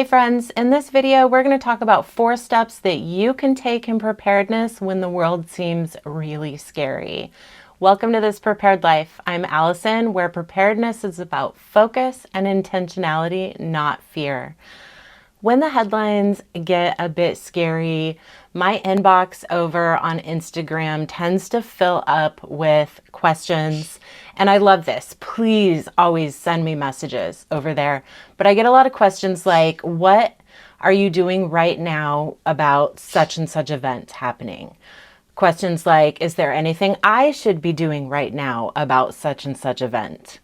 Hey friends, in this video we're going to talk about 4 steps that you can take in preparedness when the world seems really scary. Welcome to This Prepared Life. I'm Allison, where preparedness is about focus and intentionality, not fear. When the headlines get a bit scary, my inbox over on Instagram tends to fill up with questions, and I love this. Please always send me messages over there. But I get a lot of questions like, what are you doing right now about such and such event happening? Questions like, is there anything I should be doing right now about such and such event?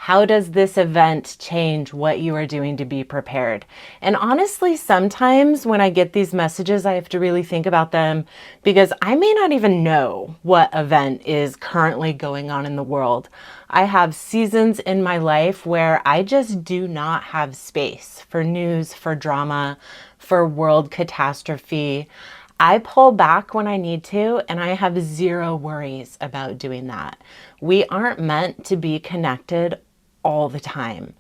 How does this event change what you are doing to be prepared? And honestly, sometimes when I get these messages, I have to really think about them because I may not even know what event is currently going on in the world. I have seasons in my life where I just do not have space for news, for drama, for world catastrophe. I pull back when I need to, and I have zero worries about doing that. We aren't meant to be connected all the time.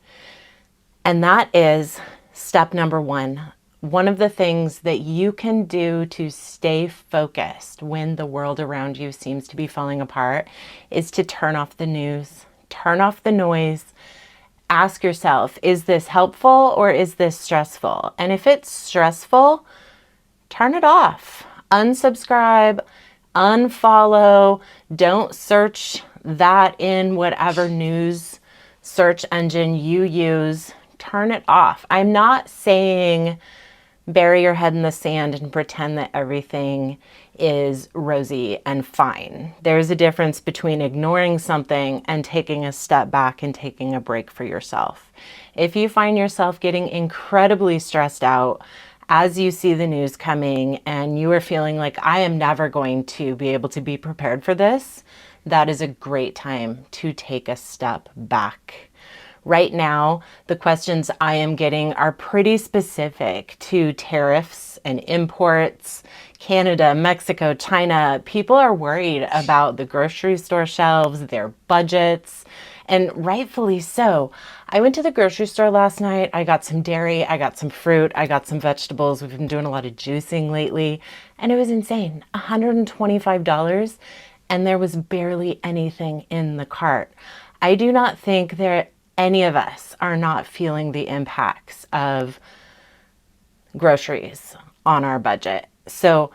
And that is step number 1. One of the things that you can do to stay focused when the world around you seems to be falling apart is to turn off the news, turn off the noise. Ask yourself, is this helpful or is this stressful? And if it's stressful, turn it off. Unsubscribe, unfollow, don't search that in whatever news search engine you use. Turn it off. I'm not saying bury your head in the sand and pretend that everything is rosy and fine. There's a difference between ignoring something and taking a step back and taking a break for yourself. If you find yourself getting incredibly stressed out as you see the news coming and you are feeling like I am never going to be able to be prepared for this, that is a great time to take a step back. Right now, the questions I am getting are pretty specific to tariffs and imports, Canada, Mexico, China. People are worried about the grocery store shelves, their budgets, and rightfully so. I went to the grocery store last night. I got some dairy, I got some fruit, I got some vegetables. We've been doing a lot of juicing lately, and it was insane. $125, and there was barely anything in the cart. I do not think any of us are not feeling the impacts of groceries on our budget. So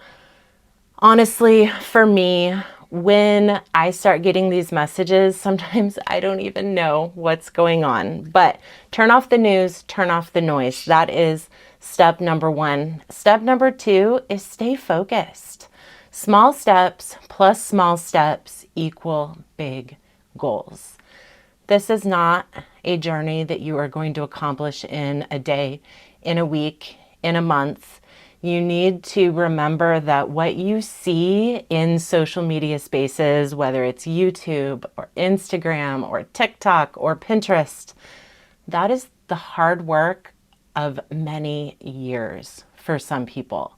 honestly, for me, when I start getting these messages, sometimes I don't even know what's going on. But turn off the news, turn off the noise. That is step number 1. Step number 2 is stay focused. Small steps plus small steps equal big goals. This is not a journey that you are going to accomplish in a day, in a week, in a month. You need to remember that what you see in social media spaces, whether it's YouTube or Instagram or TikTok or Pinterest, that is the hard work of many years for some people.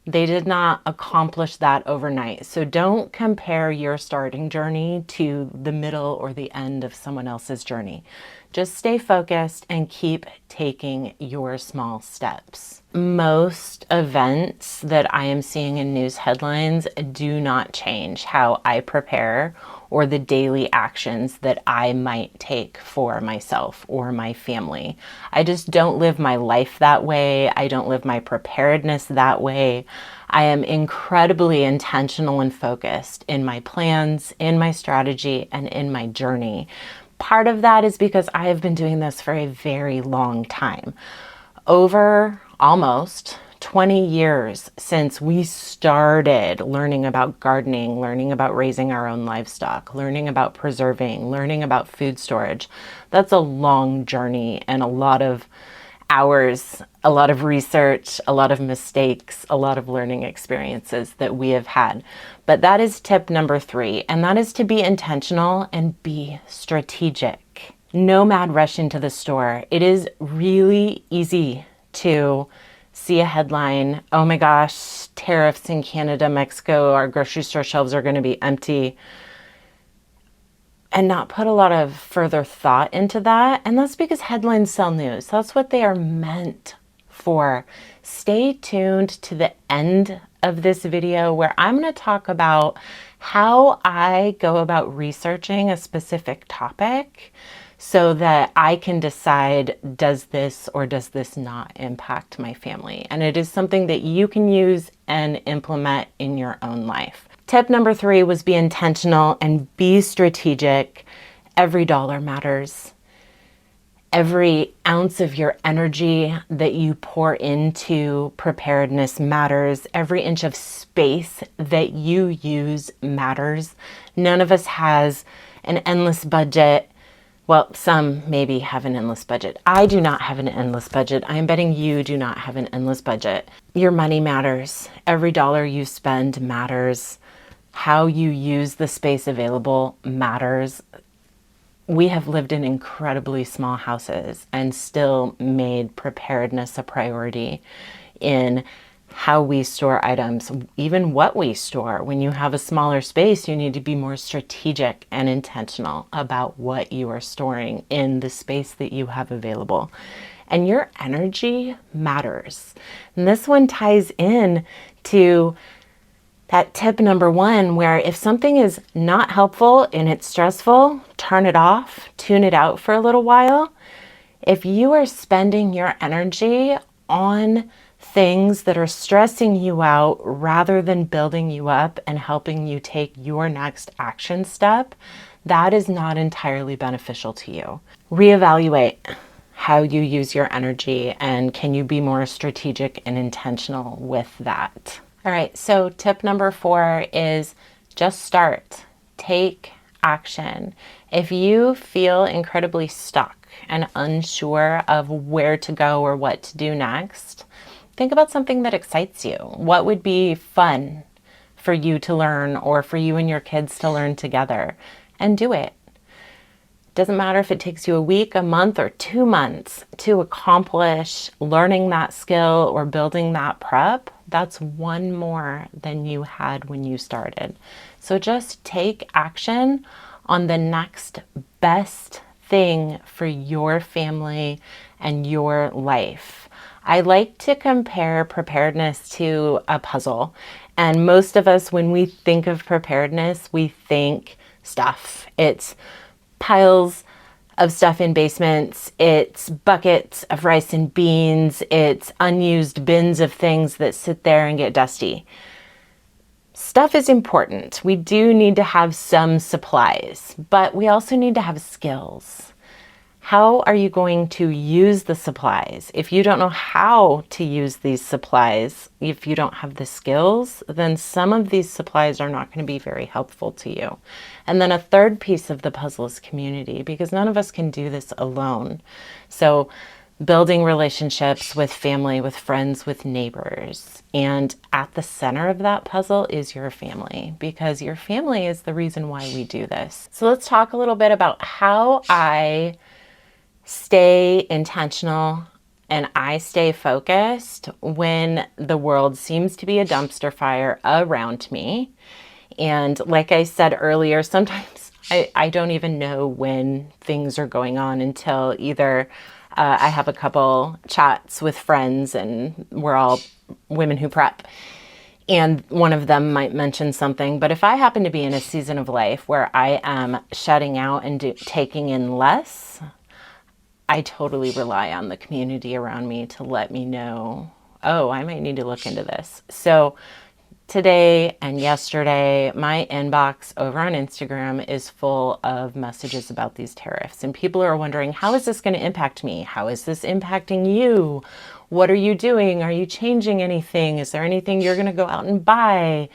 They did not accomplish that overnight. So don't compare your starting journey to the middle or the end of someone else's journey. Just stay focused and keep taking your small steps. Most events that I am seeing in news headlines do not change how I prepare or the daily actions that I might take for myself or my family. I just don't live my life that way. I don't live my preparedness that way. I am incredibly intentional and focused in my plans, in my strategy, and in my journey. Part of that is because I have been doing this for a very long time. Over almost 20 years since we started learning about gardening, learning about raising our own livestock, learning about preserving, learning about food storage. That's a long journey and a lot of hours, a lot of research, a lot of mistakes, a lot of learning experiences that we have had. But that is tip number 3, and that is to be intentional and be strategic. No mad rush into the store. It is really easy to see a headline, oh my gosh, tariffs in Canada, Mexico, our grocery store shelves are going to be empty, and not put a lot of further thought into that. And that's because headlines sell news. That's what they are meant 4, stay tuned to the end of this video where I'm going to talk about how I go about researching a specific topic so that I can decide, does this or does this not impact my family? And it is something that you can use and implement in your own life. Tip number 3 was be intentional and be strategic. Every dollar matters. Every ounce of your energy that you pour into preparedness matters. Every inch of space that you use matters. None of us has an endless budget. Well, some maybe have an endless budget. I do not have an endless budget. I am betting you do not have an endless budget. Your money matters. Every dollar you spend matters. How you use the space available matters. We have lived in incredibly small houses and still made preparedness a priority in how we store items, even what we store. When you have a smaller space, you need to be more strategic and intentional about what you are storing in the space that you have available. And your energy matters. And this one ties in to that tip number 1, where if something is not helpful and it's stressful, turn it off, tune it out for a little while. If you are spending your energy on things that are stressing you out rather than building you up and helping you take your next action step, that is not entirely beneficial to you. Reevaluate how you use your energy and can you be more strategic and intentional with that. All right, so tip number 4 is just start. Take action. If you feel incredibly stuck and unsure of where to go or what to do next, think about something that excites you. What would be fun for you to learn or for you and your kids to learn together, and do it. Doesn't matter if it takes you a week, a month, or 2 months to accomplish learning that skill or building that prep. That's one more than you had when you started. So just take action on the next best thing for your family and your life. I like to compare preparedness to a puzzle. And most of us, when we think of preparedness, we think stuff. It's piles of stuff in basements, it's buckets of rice and beans, it's unused bins of things that sit there and get dusty. Stuff is important. We do need to have some supplies, but we also need to have skills. How are you going to use the supplies? If you don't know how to use these supplies, if you don't have the skills, then some of these supplies are not going to be very helpful to you. And then a third piece of the puzzle is community, because none of us can do this alone. So building relationships with family, with friends, with neighbors. And at the center of that puzzle is your family, because your family is the reason why we do this. So let's talk a little bit about how I stay intentional and I stay focused when the world seems to be a dumpster fire around me. And like I said earlier, sometimes I don't even know when things are going on until either I have a couple chats with friends, and we're all women who prep, and one of them might mention something. But if I happen to be in a season of life where I am shutting out and taking in less, I totally rely on the community around me to let me know, oh, I might need to look into this. So today and yesterday, my inbox over on Instagram is full of messages about these tariffs. And people are wondering, how is this going to impact me? How is this impacting you? What are you doing? Are you changing anything? Is there anything you're going to go out and buy?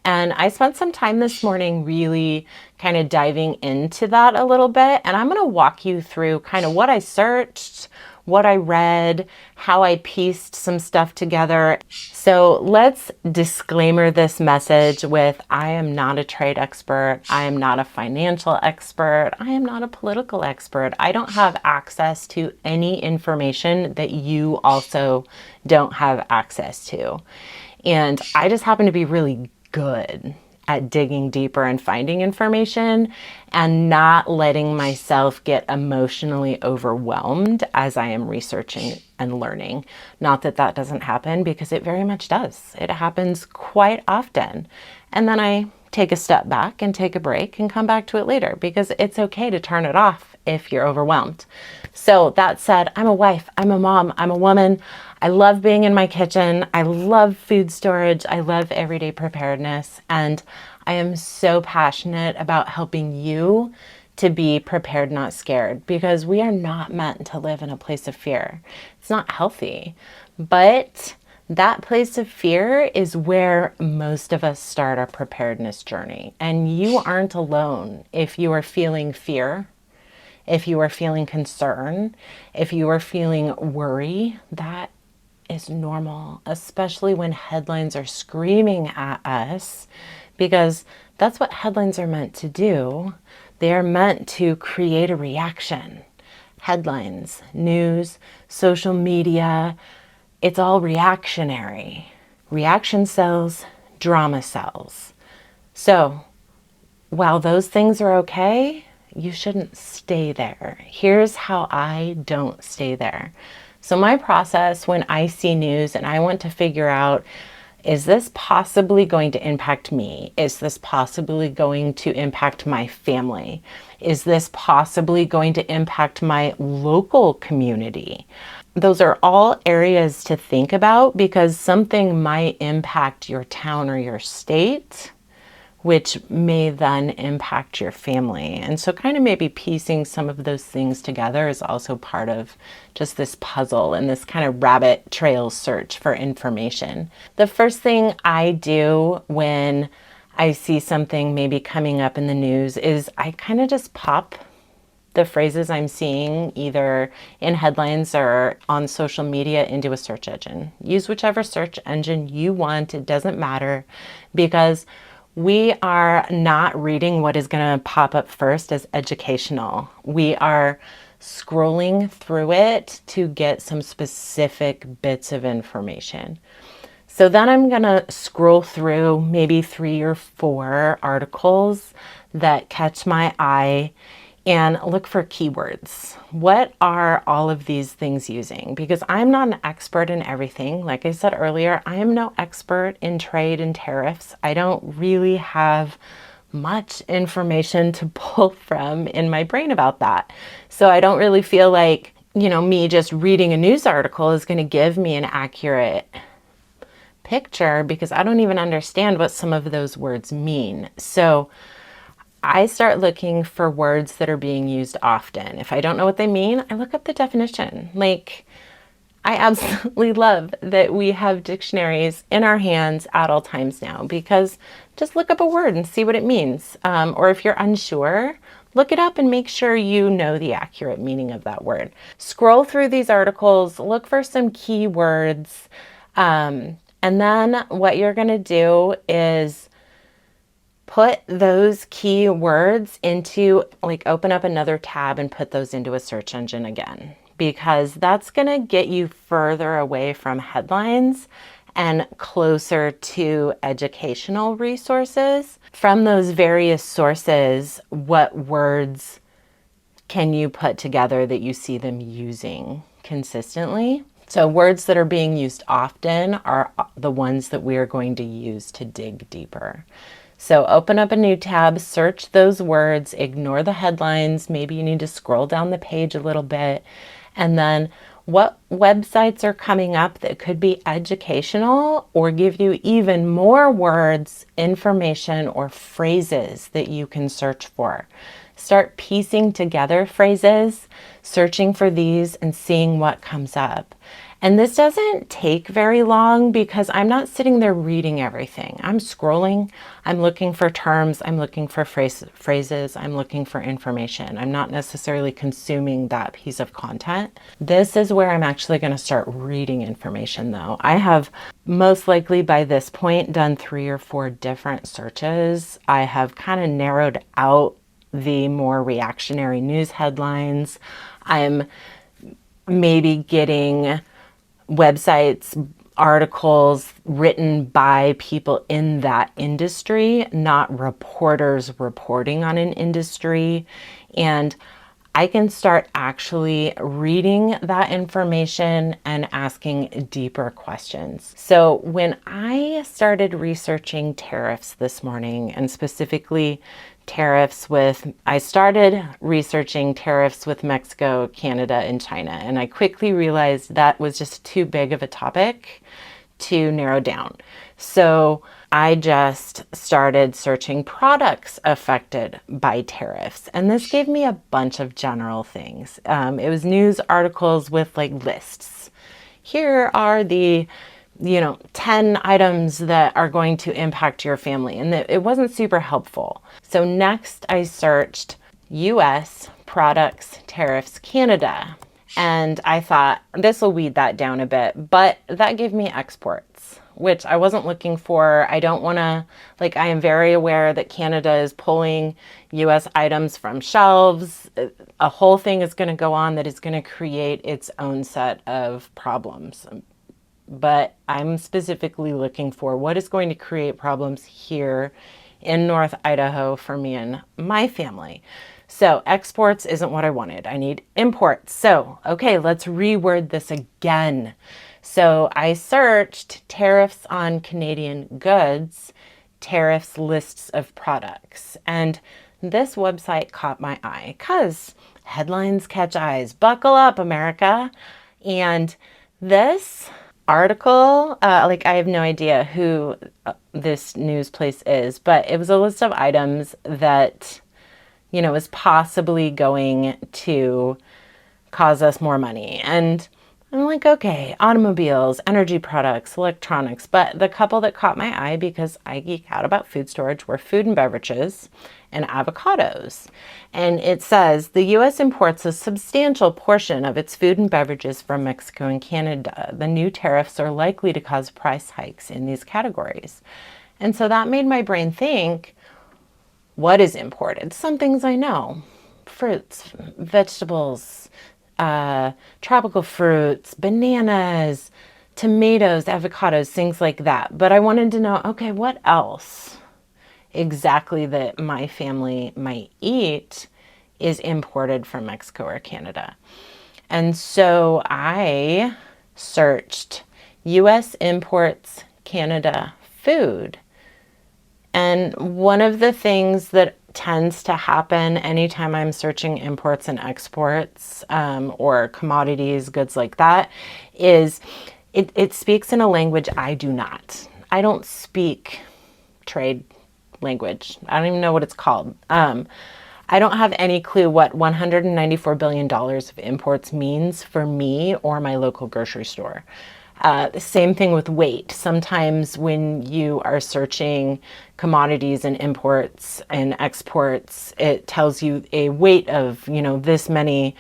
And I spent some time this morning really kind of diving into that a little bit. And I'm going to walk you through kind of what I searched, what I read, how I pieced some stuff together. So let's disclaimer this message with, I am not a trade expert. I am not a financial expert. I am not a political expert. I don't have access to any information that you also don't have access to. And I just happen to be really good at digging deeper and finding information and not letting myself get emotionally overwhelmed as I am researching and learning. Not that that doesn't happen, because it very much does. It happens quite often. And then I take a step back and take a break and come back to it later, because it's okay to turn it off if you're overwhelmed. So that said, I'm a wife, I'm a mom, I'm a woman. I love being in my kitchen. I love food storage. I love everyday preparedness. And I am so passionate about helping you to be prepared, not scared, because we are not meant to live in a place of fear. It's not healthy. But that place of fear is where most of us start our preparedness journey. And you aren't alone if you are feeling fear, if you are feeling concern, if you are feeling worry. That is normal, especially when headlines are screaming at us, because that's what headlines are meant to do. They are meant to create a reaction. Headlines, news, social media, it's all reactionary. Reaction sells, drama sells. So while those things are okay, you shouldn't stay there. Here's how I don't stay there. So my process when I see news and I want to figure out, is this possibly going to impact me? Is this possibly going to impact my family? Is this possibly going to impact my local community? Those are all areas to think about, because something might impact your town or your state, which may then impact your family. And so kind of maybe piecing some of those things together is also part of just this puzzle and this kind of rabbit trail search for information. The first thing I do when I see something maybe coming up in the news is I kind of just pop the phrases I'm seeing either in headlines or on social media into a search engine. Use whichever search engine you want. It doesn't matter, because we are not reading what is going to pop up first as educational. We are scrolling through it to get some specific bits of information. So then I'm going to scroll through maybe 3 or 4 articles that catch my eye and look for keywords. What are all of these things using? Because I'm not an expert in everything. Like I said earlier, I am no expert in trade and tariffs. I don't really have much information to pull from in my brain about that. So I don't really feel like, me just reading a news article is going to give me an accurate picture, because I don't even understand what some of those words mean. So I start looking for words that are being used often. If I don't know what they mean, I look up the definition. Like, I absolutely love that we have dictionaries in our hands at all times now, because just look up a word and see what it means. Or if you're unsure, look it up and make sure you know the accurate meaning of that word. Scroll through these articles, look for some keywords, and then what you're going to do is put those keywords into, open up another tab and put those into a search engine again, because that's going to get you further away from headlines and closer to educational resources. From those various sources, what words can you put together that you see them using consistently? So words that are being used often are the ones that we are going to use to dig deeper. So open up a new tab, search those words, ignore the headlines. Maybe you need to scroll down the page a little bit. And then what websites are coming up that could be educational or give you even more words, information, or phrases that you can search for. Start piecing together phrases, searching for these, and seeing what comes up. And this doesn't take very long, because I'm not sitting there reading everything. I'm scrolling, I'm looking for terms, I'm looking for phrases, I'm looking for information. I'm not necessarily consuming that piece of content. This is where I'm actually going to start reading information though. I have most likely by this point done 3 or 4 different searches. I have kind of narrowed out the more reactionary news headlines. I'm maybe getting websites articles written by people in that industry, not reporters reporting on an industry. And I can start actually reading that information and asking deeper questions. So when I started researching tariffs this morning, and specifically I started researching tariffs with Mexico, Canada, and China, and I quickly realized that was just too big of a topic to narrow down. So I just started searching products affected by tariffs. And this gave me a bunch of general things. It was news articles with like lists. Here are the 10 items that are going to impact your family. And it wasn't super helpful. So next I searched US products, tariffs, Canada. And I thought this will weed that down a bit, but that gave me exports, which I wasn't looking for. I don't want to, I am very aware that Canada is pulling US items from shelves. A whole thing is going to go on that is going to create its own set of problems. But I'm specifically looking for what is going to create problems here in North Idaho for me and my family. So exports isn't what I wanted. I need imports. So, okay, let's reword this again. So I searched tariffs on Canadian goods, tariffs lists of products. And this website caught my eye because headlines catch eyes. Buckle up, America. And this article, I have no idea who this news place is, but it was a list of items that is possibly going to cause us more money. And I'm like, okay, automobiles, energy products, electronics. But the couple that caught my eye, because I geek out about food storage, were food and beverages and avocados. And it says the U.S. imports a substantial portion of its food and beverages from Mexico and Canada. The new tariffs are likely to cause price hikes in these categories. And so that made my brain think, what is imported? Some things I know. Fruits, vegetables, tropical fruits, bananas, tomatoes, avocados, things like that. But I wanted to know, okay, what else exactly that my family might eat is imported from Mexico or Canada? And so I searched U.S. imports, Canada food. And one of the things that tends to happen anytime I'm searching imports and exports or commodities, goods like that, is it speaks in a language I do not. I don't speak trade language. I don't even know what it's called. I don't have any clue what $194 billion of imports means for me or my local grocery store. The same thing with weight. Sometimes when you are searching commodities and imports and exports, it tells you a weight of, this many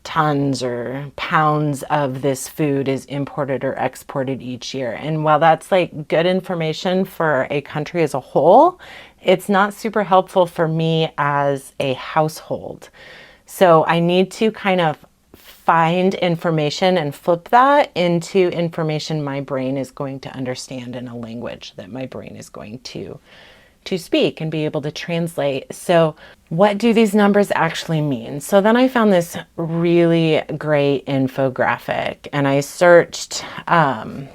tons or pounds of this food is imported or exported each year. And while that's good information for a country as a whole, it's not super helpful for me as a household. So I need to kind of find information and flip that into information my brain is going to understand in a language that my brain is going to speak and be able to translate. So what do these numbers actually mean? So then I found this really great infographic and I searched, let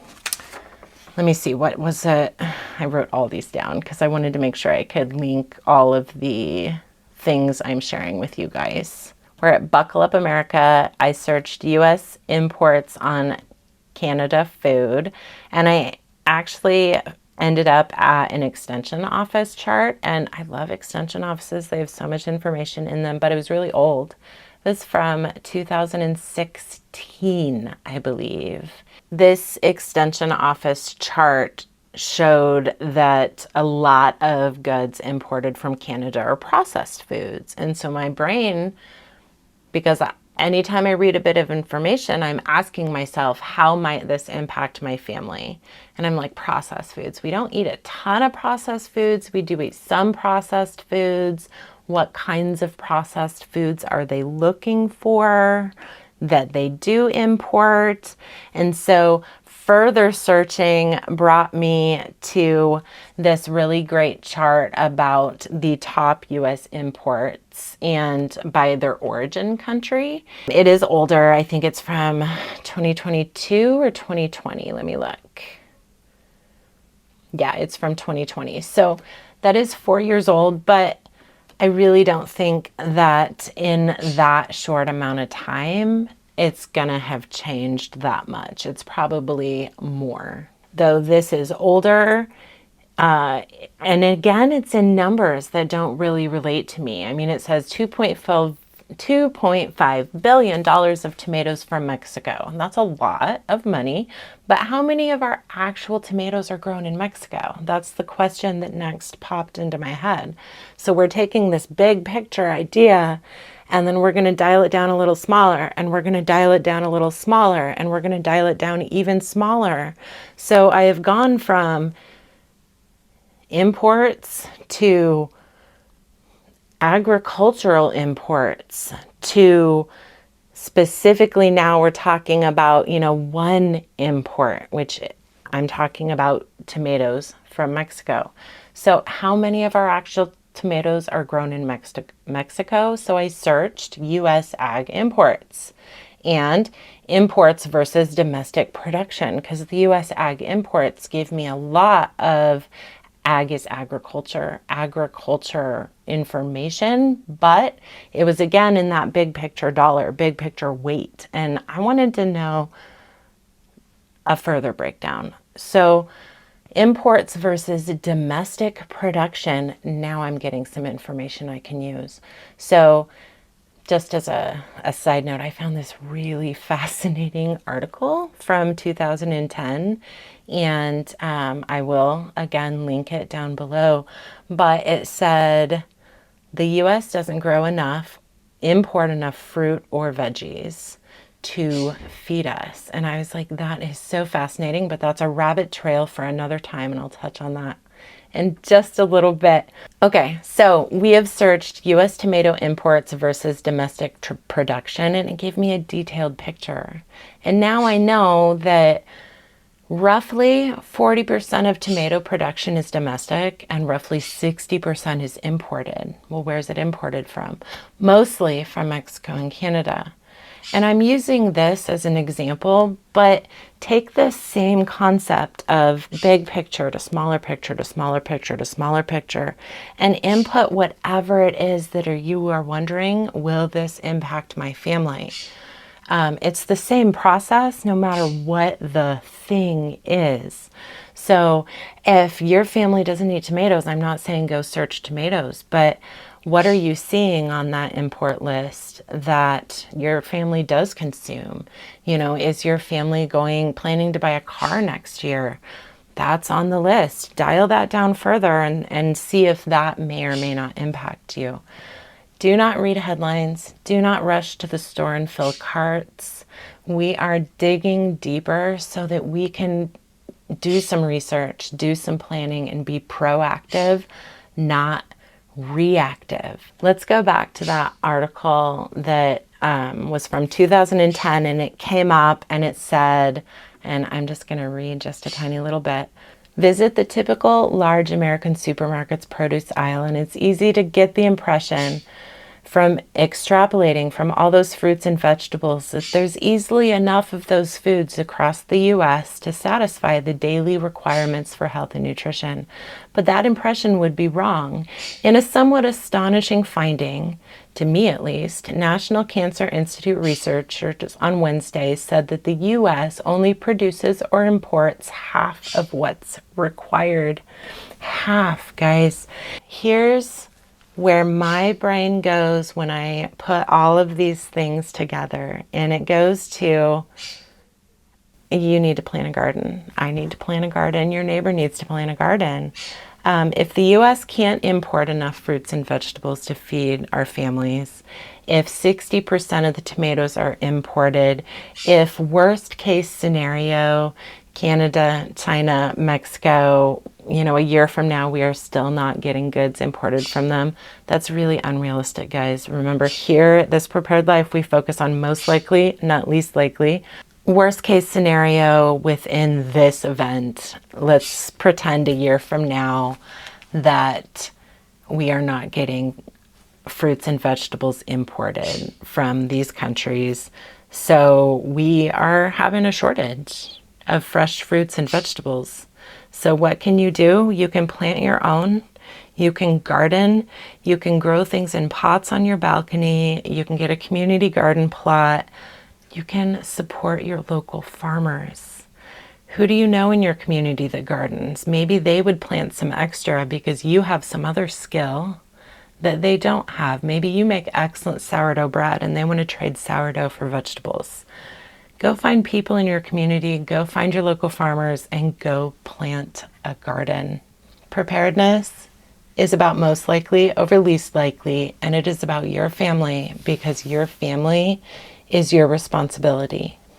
me see, what was it? I wrote all these down because I wanted to make sure I could link all of the things I'm sharing with you guys. We're at Buckle Up America. I searched U.S. imports on Canada food, and I actually ended up at an extension office chart, and I love extension offices. They have so much information in them, but it was really old. It was from 2016, I believe. This extension office chart showed that a lot of goods imported from Canada are processed foods. And so my brain, because anytime I read a bit of information, I'm asking myself, how might this impact my family? And I'm like, processed foods. We don't eat a ton of processed foods. We do eat some processed foods. What kinds of processed foods are they looking for that they do import? And so further searching brought me to this really great chart about the top US imports and by their origin country. It is older. I think it's from 2022 or 2020. Let me look. Yeah, it's from 2020. So that is 4 years old, but I really don't think that in that short amount of time, it's gonna have changed that much. It's probably more. Though this is older, and again, it's in numbers that don't really relate to me. I mean, it says $2.5 billion of tomatoes from Mexico. And that's a lot of money, but how many of our actual tomatoes are grown in Mexico? That's the question that next popped into my head. So we're taking this big picture idea, and then we're going to dial it down a little smaller, and we're going to dial it down a little smaller, and we're going to dial it down even smaller. So I have gone from imports to agricultural imports to specifically now we're talking about, one import, which I'm talking about tomatoes from Mexico. So how many of our actual tomatoes are grown in Mexico? So I searched US ag imports and imports versus domestic production, because the US ag imports gave me a lot of ag is agriculture information, but it was again in that big picture dollar, big picture weight. And I wanted to know a further breakdown. So imports versus domestic production, now I'm getting some information I can use. So just as a side note, I found this really fascinating article from 2010, and I will again link it down below, but it said the US doesn't grow enough, import enough fruit or veggies to feed us. And I was like, that is so fascinating, but that's a rabbit trail for another time, and I'll touch on that in just a little bit. Okay, so we have searched US tomato imports versus domestic production, and it gave me a detailed picture. And now I know that roughly 40% of tomato production is domestic and roughly 60% is imported. Well, where's it imported from? Mostly from Mexico and Canada. And I'm using this as an example, but take this same concept of big picture to smaller picture to smaller picture to smaller picture and input whatever it is that you are wondering, will this impact my family? It's the same process no matter what the thing is. So if your family doesn't eat tomatoes, I'm not saying go search tomatoes, but what are you seeing on that import list that your family does consume? Is your family planning to buy a car next year? That's on the list. Dial that down further and see if that may or may not impact you. Do not read headlines. Do not rush to the store and fill carts. We are digging deeper so that we can do some research, do some planning, and be proactive, not reactive. Let's go back to that article that was from 2010, and it came up and it said, and I'm just going to read just a tiny little bit. Visit the typical large American supermarket's produce aisle, and it's easy to get the impression from extrapolating from all those fruits and vegetables that there's easily enough of those foods across the US to satisfy the daily requirements for health and nutrition. But that impression would be wrong. In a somewhat astonishing finding, to me at least, National Cancer Institute researchers on Wednesday said that the US only produces or imports half of what's required. Half, guys. Here's where my brain goes when I put all of these things together, and it goes to, you need to plant a garden. I need to plant a garden. Your neighbor needs to plant a garden. If the US can't import enough fruits and vegetables to feed our families, if 60% of the tomatoes are imported, if worst case scenario, Canada, China, Mexico, a year from now, we are still not getting goods imported from them. That's really unrealistic, guys. Remember, here at This Prepared Life, we focus on most likely, not least likely. Worst case scenario within this event, let's pretend a year from now that we are not getting fruits and vegetables imported from these countries. So we are having a shortage of fresh fruits and vegetables. So what can you do? You can plant your own. You can garden. You can grow things in pots on your balcony. You can get a community garden plot. You can support your local farmers. Who do you know in your community that gardens? Maybe they would plant some extra because you have some other skill that they don't have. Maybe you make excellent sourdough bread and they want to trade sourdough for vegetables. Go find people in your community, go find your local farmers, and go plant a garden. Preparedness is about most likely over least likely, and it is about your family because your family is your responsibility.